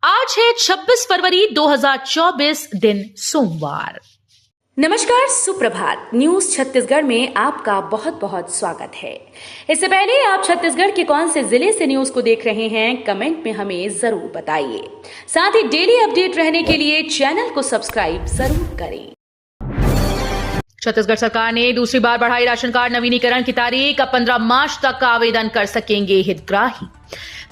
आज है 26 फरवरी 2024 दिन सोमवार। नमस्कार, सुप्रभात। न्यूज छत्तीसगढ़ में आपका बहुत बहुत स्वागत है। इससे पहले आप छत्तीसगढ़ के कौन से जिले से न्यूज को देख रहे हैं, कमेंट में हमें जरूर बताइए। साथ ही डेली अपडेट रहने के लिए चैनल को सब्सक्राइब जरूर करें। छत्तीसगढ़ सरकार ने दूसरी बार बढ़ाई राशन कार्ड नवीनीकरण की तारीख। अब 15 मार्च तक आवेदन कर सकेंगे हितग्राही।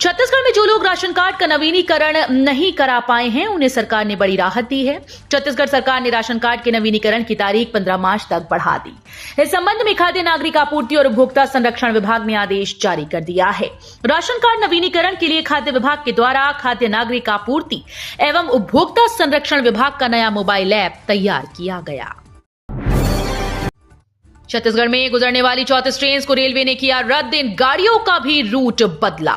छत्तीसगढ़ में जो लोग राशन कार्ड का नवीनीकरण नहीं करा पाए हैं, उन्हें सरकार ने बड़ी राहत दी है। छत्तीसगढ़ सरकार ने राशन कार्ड के नवीनीकरण की तारीख 15 मार्च तक बढ़ा दी। इस संबंध में खाद्य नागरिक आपूर्ति और उपभोक्ता संरक्षण विभाग ने आदेश जारी कर दिया है। राशन कार्ड नवीनीकरण के लिए खाद्य विभाग के द्वारा खाद्य नागरिक आपूर्ति एवं उपभोक्ता संरक्षण विभाग का नया मोबाइल ऐप तैयार किया गया। छत्तीसगढ़ में गुजरने वाली 34 ट्रेन को रेलवे ने किया रद्द। इन गाड़ियों का भी रूट बदला।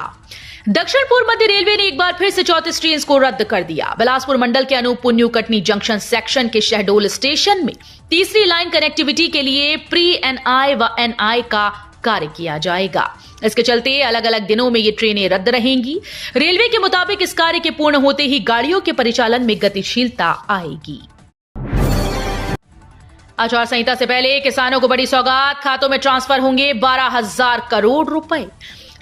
दक्षिण पूर्व मध्य रेलवे ने एक बार फिर से 34 ट्रेन को रद्द कर दिया। बिलासपुर मंडल के अनूपपुन्यू कटनी जंक्शन सेक्शन के शहडोल स्टेशन में तीसरी लाइन कनेक्टिविटी के लिए प्री एनआई व एनआई का कार्य किया जाएगा। इसके चलते अलग अलग दिनों में ये ट्रेनें रद्द रहेंगी। रेलवे के मुताबिक इस कार्य के पूर्ण होते ही गाड़ियों के परिचालन में गतिशीलता आएगी। आचार संहिता से पहले किसानों को बड़ी सौगात। खातों में ट्रांसफर होंगे 12,000 करोड़ रुपए।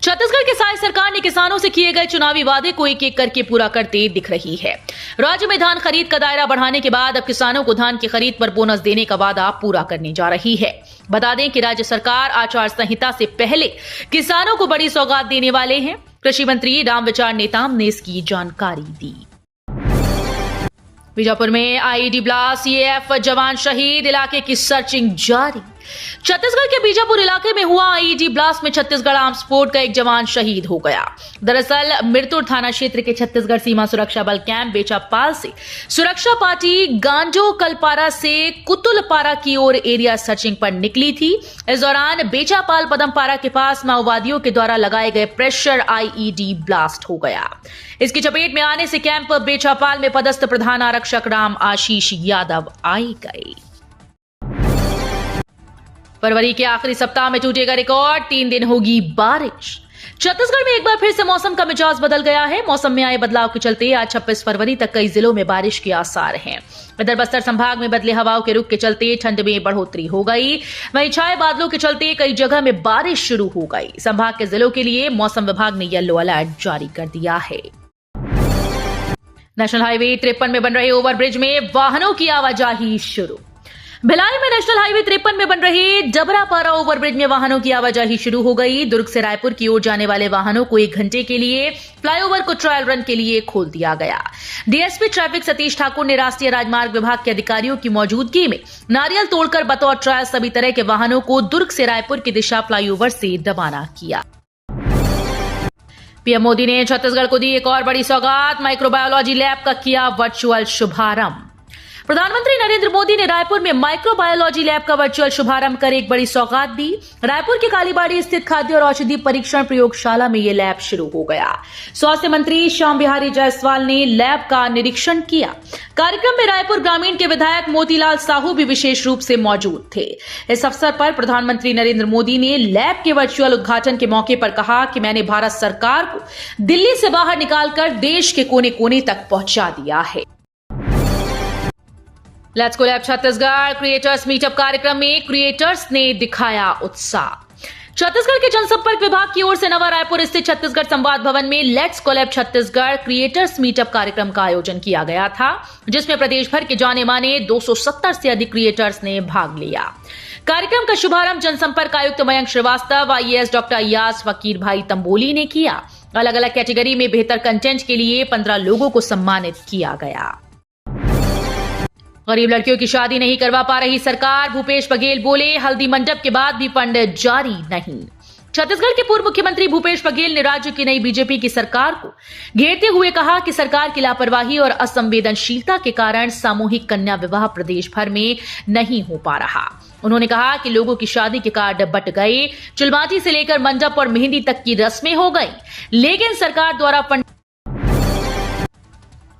छत्तीसगढ़ की साई सरकार ने किसानों से किए गए चुनावी वादे को एक एक करके पूरा करते दिख रही है। राज्य में धान खरीद का दायरा बढ़ाने के बाद अब किसानों को धान की खरीद पर बोनस देने का वादा पूरा करने जा रही है। बता दें कि राज्य सरकार आचार संहिता से पहले किसानों को बड़ी सौगात देने वाले हैं। कृषि मंत्री रामविचार नेताम ने इसकी जानकारी दी। बीजापुर में आईईडी ब्लास्ट, सीएएफ जवान शहीद, इलाके की सर्चिंग जारी। छत्तीसगढ़ के बीजापुर इलाके में हुआ आईईडी ब्लास्ट में छत्तीसगढ़ आर्म्स फोर्स का एक जवान शहीद हो गया। दरअसल मिरतुर थाना क्षेत्र के छत्तीसगढ़ सीमा सुरक्षा बल कैंप बेचापाल से सुरक्षा पार्टी गांजो कलपारा से कुतुलपारा की ओर एरिया सर्चिंग पर निकली थी। इस दौरान बेचापाल पदमपारा के पास माओवादियों के द्वारा लगाए गए प्रेशर आईईडी ब्लास्ट हो गया। इसकी चपेट में आने से कैंप बेचापाल में पदस्थ प्रधान आरक्षक राम आशीष यादव आए गए। फरवरी के आखिरी सप्ताह में टूटेगा रिकॉर्ड, 3 दिन होगी बारिश। छत्तीसगढ़ में एक बार फिर से मौसम का मिजाज बदल गया है। मौसम में आए बदलाव के चलते आज 26 फरवरी तक कई जिलों में बारिश के आसार हैं। इधर बस्तर संभाग में बदले हवाओं के रुख के चलते ठंड में बढ़ोतरी हो गई। वहीं छाए बादलों के चलते कई जगह में बारिश शुरू हो गई। संभाग के जिलों के लिए मौसम विभाग ने येलो अलर्ट जारी कर दिया है। नेशनल हाईवे 53 में बन रहे ओवरब्रिज में वाहनों की आवाजाही शुरू। भिलाई में नेशनल हाईवे 53 में बन रहे डबरापारा ओवरब्रिज में वाहनों की आवाजाही शुरू हो गई। दुर्ग से रायपुर की ओर जाने वाले वाहनों को 1 घंटे के लिए फ्लाईओवर को ट्रायल रन के लिए खोल दिया गया। डीएसपी ट्रैफिक सतीश ठाकुर ने राष्ट्रीय राजमार्ग विभाग के अधिकारियों की मौजूदगी में नारियल तोड़कर बतौर ट्रायल सभी तरह के वाहनों को दुर्ग से रायपुर की दिशा फ्लाईओवर से रवाना किया। पीएम मोदी ने छत्तीसगढ़ को दी एक और बड़ी सौगात। माइक्रोबायोलॉजी लैब का किया वर्चुअल शुभारंभ। प्रधानमंत्री नरेंद्र मोदी ने रायपुर में माइक्रोबायोलॉजी लैब का वर्चुअल शुभारंभ कर एक बड़ी सौगात दी। रायपुर के कालीबाड़ी स्थित खाद्य और औषधि परीक्षण प्रयोगशाला में यह लैब शुरू हो गया। स्वास्थ्य मंत्री श्याम बिहारी जायसवाल ने लैब का निरीक्षण किया। कार्यक्रम में रायपुर ग्रामीण के विधायक मोतीलाल साहू भी विशेष रूप से मौजूद थे। इस अवसर पर प्रधानमंत्री नरेंद्र मोदी ने लैब के वर्चुअल उद्घाटन के मौके पर कहा कि मैंने भारत सरकार को दिल्ली से बाहर निकालकर देश के कोने कोने तक पहुंचा दिया है। Let's go lab Chhattisgarh creators meetup कार्यक्रम में क्रिएटर्स ने दिखाया उत्साह। छत्तीसगढ़ के जनसंपर्क विभाग की ओर से नवा रायपुर स्थित छत्तीसगढ़ संवाद भवन में let's go lab Chhattisgarh creators meetup कार्यक्रम का आयोजन किया गया था, जिसमें प्रदेश भर के जाने माने 270 से अधिक क्रिएटर्स ने भाग लिया। कार्यक्रम का शुभारंभ जनसंपर्क आयुक्त मयंक श्रीवास्तव, आईएएस डॉक्टर अय्याज फकीर भाई तंबोली ने किया। अलग अलग कैटेगरी में बेहतर कंटेंट के लिए 15 लोगों को सम्मानित किया गया। गरीब लड़कियों की शादी नहीं करवा पा रही सरकार, भूपेश बघेल बोले, हल्दी मंडप के बाद भी फंड जारी नहीं। छत्तीसगढ़ के पूर्व मुख्यमंत्री भूपेश बघेल ने राज्य की नई बीजेपी की सरकार को घेरते हुए कहा कि सरकार की लापरवाही और असंवेदनशीलता के कारण सामूहिक कन्या विवाह प्रदेश भर में नहीं हो पा रहा। उन्होंने कहा कि लोगों की शादी के कार्ड बट गए, चुलबाजी से लेकर मंडप और मेहंदी तक की रस्में हो गई, लेकिन सरकार द्वारा फंड।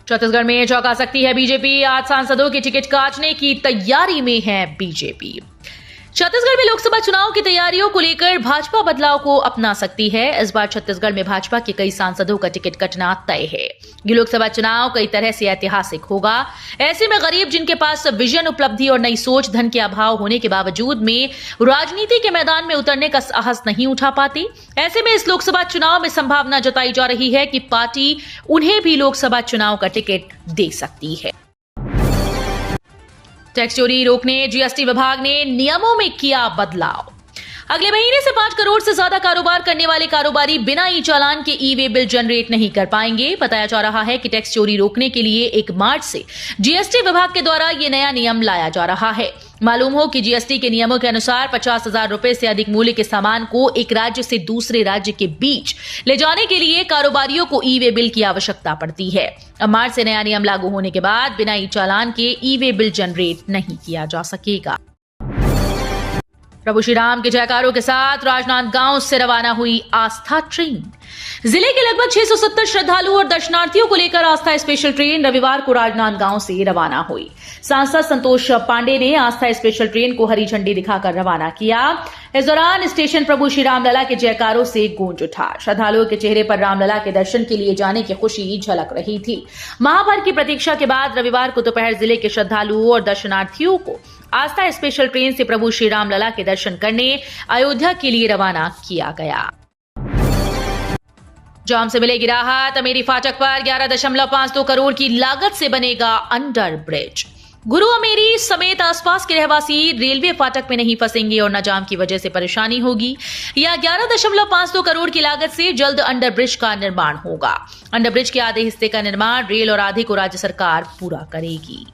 छत्तीसगढ़ में चौंका सकती है बीजेपी। आज सांसदों की टिकट काटने की तैयारी में है बीजेपी। छत्तीसगढ़ में लोकसभा चुनाव की तैयारियों को लेकर भाजपा बदलाव को अपना सकती है। इस बार छत्तीसगढ़ में भाजपा के कई सांसदों का टिकट कटना तय है। ये लोकसभा चुनाव कई तरह से ऐतिहासिक होगा। ऐसे में गरीब जिनके पास विजन, उपलब्धि और नई सोच, धन के अभाव होने के बावजूद में राजनीति के मैदान में उतरने का साहस नहीं उठा पाते। ऐसे में इस लोकसभा चुनाव में संभावना जताई जा रही है कि पार्टी उन्हें भी लोकसभा चुनाव का टिकट दे सकती है। टैक्स चोरी रोकने जीएसटी विभाग ने नियमों में किया बदलाव। अगले महीने से 5 करोड़ से ज्यादा कारोबार करने वाले कारोबारी बिना ई चालान के ई वे बिल जनरेट नहीं कर पाएंगे। बताया जा रहा है कि टैक्स चोरी रोकने के लिए 1 मार्च से जीएसटी विभाग के द्वारा ये नया नियम लाया जा रहा है। मालूम हो कि जीएसटी के नियमों के अनुसार 50,000 रुपए से अधिक मूल्य के सामान को एक राज्य से दूसरे राज्य के बीच ले जाने के लिए कारोबारियों को ई वे बिल की आवश्यकता पड़ती है। अब मार्च से नया नियम लागू होने के बाद बिना ई चालान के ई वे बिल जनरेट नहीं किया जा सकेगा। प्रभु श्री राम के जयकारों के साथ राजनांदगांव से रवाना हुई आस्था ट्रेन। जिले के लगभग 670 श्रद्धालुओं और दर्शनार्थियों को लेकर आस्था स्पेशल ट्रेन रविवार को राजनांदगांव से रवाना हुई। सांसद संतोष पांडे ने आस्था स्पेशल ट्रेन को हरी झंडी दिखाकर रवाना किया। इस दौरान स्टेशन प्रभु श्री रामलला के जयकारों से गूंज उठा। श्रद्धालुओं के चेहरे पर रामलला के दर्शन के लिए जाने की खुशी झलक रही थी। माह भर की प्रतीक्षा के बाद रविवार को दोपहर जिले के श्रद्धालुओं और दर्शनार्थियों को आस्था स्पेशल ट्रेन से प्रभु श्री रामलला के दर्शन करने अयोध्या के लिए रवाना किया गया। जाम से मिलेगी राहत। अमेरी फाटक पर 11.52 करोड़ की लागत से बनेगा अंडर ब्रिज। गुरु अमेरी समेत आसपास के रहवासी रेलवे फाटक में नहीं फंसेंगे और न जाम की वजह से परेशानी होगी। यह 11.52 करोड़ की लागत से जल्द अंडर ब्रिज का निर्माण होगा। अंडर ब्रिज के आधे हिस्से का निर्माण रेल और आधे को राज्य सरकार पूरा करेगी।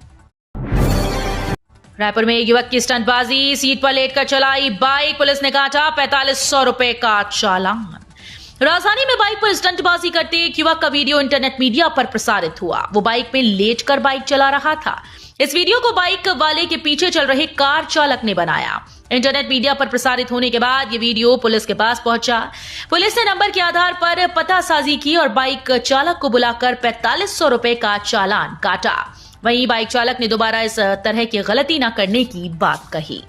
रायपुर में एक युवक की स्टंटबाजी, सीट पर लेटकर चलाई बाइक, पुलिस ने काटा 4500 रुपए का चालान। राजधानी में बाइक पर स्टंटबाजी करते एक युवक का वीडियो इंटरनेट मीडिया पर प्रसारित हुआ। वो बाइक में लेटकर बाइक चला रहा था। इस वीडियो को बाइक वाले के पीछे चल रहे कार चालक ने बनाया। इंटरनेट मीडिया पर प्रसारित होने के बाद ये वीडियो पुलिस के पास पहुंचा। पुलिस ने नंबर के आधार पर पतासाजी की और बाइक चालक को बुलाकर 4500 रुपए का चालान काटा। वहीं बाइक चालक ने दोबारा इस तरह की गलती न करने की बात कही।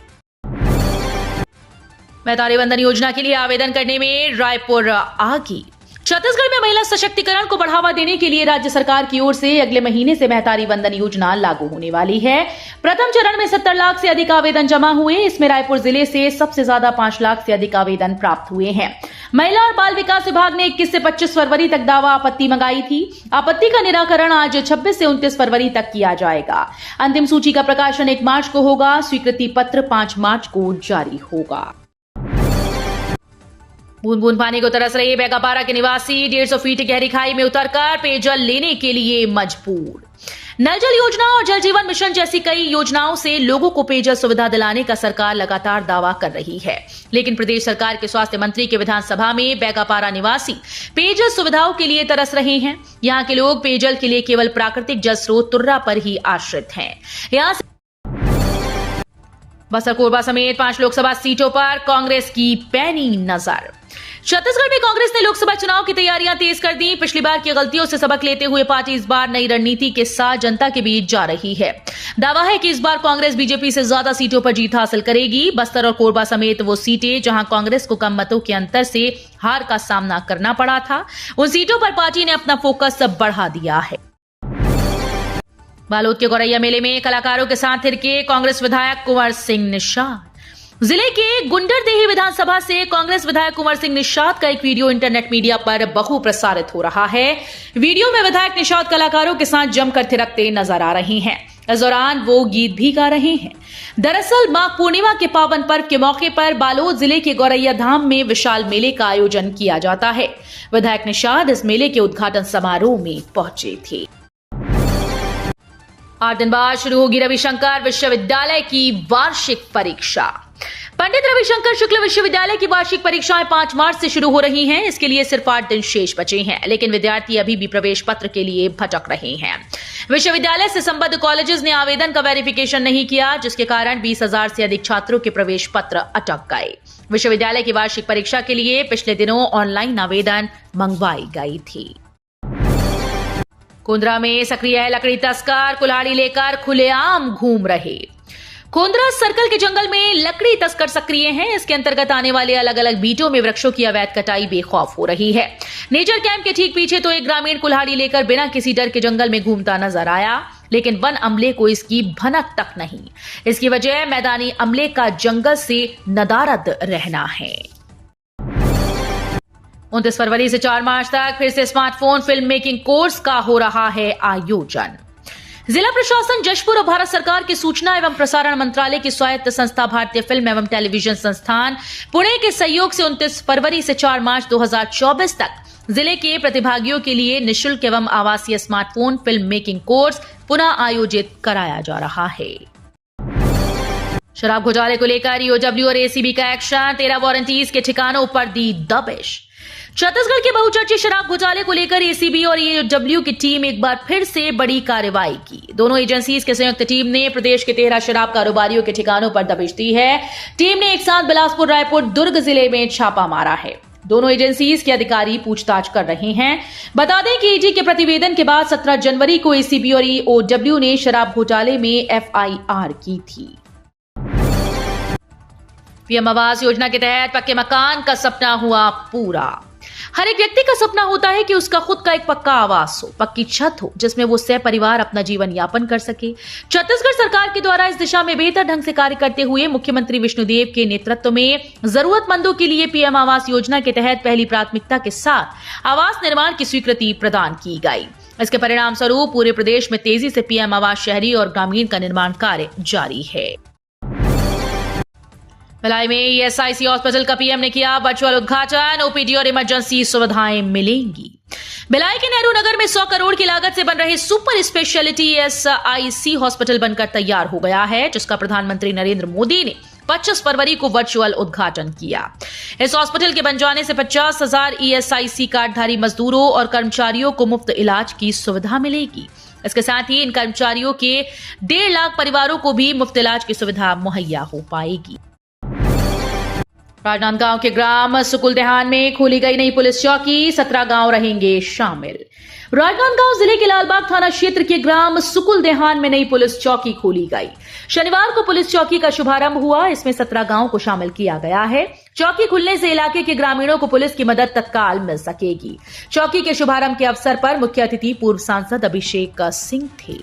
महतारी वंदन योजना के लिए आवेदन करने में रायपुर आगे। छत्तीसगढ़ में महिला सशक्तिकरण को बढ़ावा देने के लिए राज्य सरकार की ओर से अगले महीने से महतारी वंदन योजना लागू होने वाली है। प्रथम चरण में 70 लाख से अधिक आवेदन जमा हुए। इसमें रायपुर जिले से सबसे ज्यादा 5 लाख से अधिक आवेदन प्राप्त हुए हैं। महिला और बाल विकास विभाग ने 21 से 25 फरवरी तक दावा आपत्ति मंगाई थी। आपत्ति का निराकरण आज 26 से 29 फरवरी तक किया जाएगा। अंतिम सूची का प्रकाशन 1 मार्च को होगा। स्वीकृति पत्र 5 मार्च को जारी होगा। बूंद बूंद पानी को तरस रहे बेगापारा के निवासी 150 फीट गहरी खाई में उतरकर पेयजल लेने के लिए मजबूर। नल जल योजना और जल जीवन मिशन जैसी कई योजनाओं से लोगों को पेयजल सुविधा दिलाने का सरकार लगातार दावा कर रही है, लेकिन प्रदेश सरकार के स्वास्थ्य मंत्री के विधानसभा में बेगापारा निवासी पेयजल सुविधाओं के लिए तरस रहे हैं। यहाँ के लोग पेयजल के लिए केवल प्राकृतिक जल स्रोत तुर्रा पर ही आश्रित हैं। यहाँ बस्तर कोरबा समेत 5 लोकसभा सीटों पर कांग्रेस की पैनी नजर। छत्तीसगढ़ में कांग्रेस ने लोकसभा चुनाव की तैयारियां तेज कर दी। पिछली बार की गलतियों से सबक लेते हुए पार्टी इस बार नई रणनीति के साथ जनता के बीच जा रही है। दावा है कि इस बार कांग्रेस बीजेपी से ज्यादा सीटों पर जीत हासिल करेगी। बस्तर और कोरबा समेत वो सीटें जहां कांग्रेस को कम मतों के अंतर से हार का सामना करना पड़ा था, उन सीटों पर पार्टी ने अपना फोकस बढ़ा दिया है। बालोद के गौरैया मेले में कलाकारों के साथ थिरके कांग्रेस विधायक कुंवर सिंह निषाद। जिले के गुंडरदेही विधानसभा से कांग्रेस विधायक कुंवर सिंह निषाद का एक वीडियो इंटरनेट मीडिया पर बहु प्रसारित हो रहा है। वीडियो में विधायक निषाद कलाकारों के साथ जमकर थिरकते नजर आ रहे हैं। इस दौरान वो गीत भी गा रहे हैं। दरअसल माघ पूर्णिमा के पावन पर्व के मौके पर बालोद जिले के गौरैया धाम में विशाल मेले का आयोजन किया जाता है। विधायक निषाद इस मेले के उद्घाटन समारोह में पहुंचे थे। 8 दिन बाद शुरू होगी रविशंकर विश्वविद्यालय की वार्षिक परीक्षा। पंडित रविशंकर शुक्ल विश्वविद्यालय की वार्षिक परीक्षाएं 5 मार्च से शुरू हो रही हैं। इसके लिए सिर्फ 8 दिन शेष बचे हैं, लेकिन विद्यार्थी अभी भी प्रवेश पत्र के लिए भटक रहे हैं। विश्वविद्यालय से संबद्ध कॉलेजेस ने आवेदन का वेरिफिकेशन नहीं किया, जिसके कारण 20,000 से अधिक छात्रों के प्रवेश पत्र अटक गए। विश्वविद्यालय की वार्षिक परीक्षा के लिए पिछले दिनों ऑनलाइन आवेदन मंगवाई गई थी। कुंद्रा में सक्रिय लकड़ी तस्कर कुल्हाड़ी लेकर खुलेआम घूम रहे। खोंदरा सर्कल के जंगल में लकड़ी तस्कर सक्रिय हैं। इसके अंतर्गत आने वाले अलग अलग बीटों में वृक्षों की अवैध कटाई बेखौफ हो रही है। नेचर कैंप के ठीक पीछे तो एक ग्रामीण कुल्हाड़ी लेकर बिना किसी डर के जंगल में घूमता नजर आया, लेकिन वन अमले को इसकी भनक तक नहीं। इसकी वजह मैदानी अमले का जंगल से नदारद रहना है। 29 फरवरी से 4 मार्च तक फिर से स्मार्टफोन फिल्म मेकिंग कोर्स का हो रहा है आयोजन। जिला प्रशासन जशपुर और भारत सरकार के सूचना एवं प्रसारण मंत्रालय की स्वायत्त संस्था भारतीय फिल्म एवं टेलीविजन संस्थान पुणे के सहयोग से 29 फरवरी से 4 मार्च 2024 तक जिले के प्रतिभागियों के लिए निःशुल्क एवं आवासीय स्मार्टफोन फिल्म मेकिंग कोर्स पुनः आयोजित कराया जा रहा है। शराब घोटाले को लेकर ईओडब्ल्यू और एसीबी का एक्शन, 13 वारंटीज के ठिकानों पर दी दबिश। छत्तीसगढ़ के बहुचर्चित शराब घोटाले को लेकर एसीबी और ईओडब्ल्यू की टीम एक बार फिर से बड़ी कार्रवाई की। दोनों एजेंसीज के संयुक्त टीम ने प्रदेश के 13 शराब कारोबारियों के ठिकानों पर दबिश दी है। टीम ने एक साथ बिलासपुर, रायपुर, दुर्ग जिले में छापा मारा है। दोनों एजेंसीज के अधिकारी पूछताछ कर रहे हैं। बता दें कि ईडी के प्रतिवेदन के बाद 17 जनवरी को एसीबी और ईओडब्ल्यू ने शराब घोटाले में एफआईआर की थी। पीएम आवास योजना के तहत पक्के मकान का सपना हुआ पूरा। हर एक व्यक्ति का सपना होता है कि उसका खुद का एक पक्का आवास हो, पक्की छत हो, जिसमें वो सपरिवार अपना जीवन यापन कर सके। छत्तीसगढ़ सरकार के द्वारा इस दिशा में बेहतर ढंग से कार्य करते हुए मुख्यमंत्री विष्णुदेव के नेतृत्व में जरूरतमंदों के लिए पीएम आवास योजना के तहत पहली प्राथमिकता के साथ आवास निर्माण की स्वीकृति प्रदान की गई। इसके परिणाम स्वरूप पूरे प्रदेश में तेजी से पीएम आवास शहरी और ग्रामीण का निर्माण कार्य जारी है। भिलाई में ईएसआईसी हॉस्पिटल का पीएम ने किया वर्चुअल उद्घाटन। ओपीडी और इमरजेंसी सुविधाएं मिलेंगी। भिलाई के नेहरू नगर में 100 करोड़ की लागत से बन रहे सुपर स्पेशलिटी ईएसआईसी हॉस्पिटल बनकर तैयार हो गया है, जिसका प्रधानमंत्री नरेंद्र मोदी ने 25 फरवरी को वर्चुअल उद्घाटन किया। इस हॉस्पिटल के बन जाने से 50,000 ईएसआईसी कार्डधारी मजदूरों और कर्मचारियों को मुफ्त इलाज की सुविधा मिलेगी। इसके साथ ही इन कर्मचारियों के 1.5 लाख परिवारों को भी मुफ्त इलाज की सुविधा मुहैया हो पाएगी। राजनांदगांव के ग्राम सुकुलदेहान में खोली गई नई पुलिस चौकी, 17 गांव रहेंगे शामिल। राजनांदगांव जिले के लालबाग थाना क्षेत्र के ग्राम सुकुलदेहान में नई पुलिस चौकी खोली गई। शनिवार को पुलिस चौकी का शुभारंभ हुआ। इसमें 17 गांव को शामिल किया गया है। चौकी खुलने से इलाके के ग्रामीणों को पुलिस की मदद तत्काल मिल सकेगी। चौकी के शुभारंभ के अवसर पर मुख्य अतिथि पूर्व सांसद अभिषेक सिंह थे।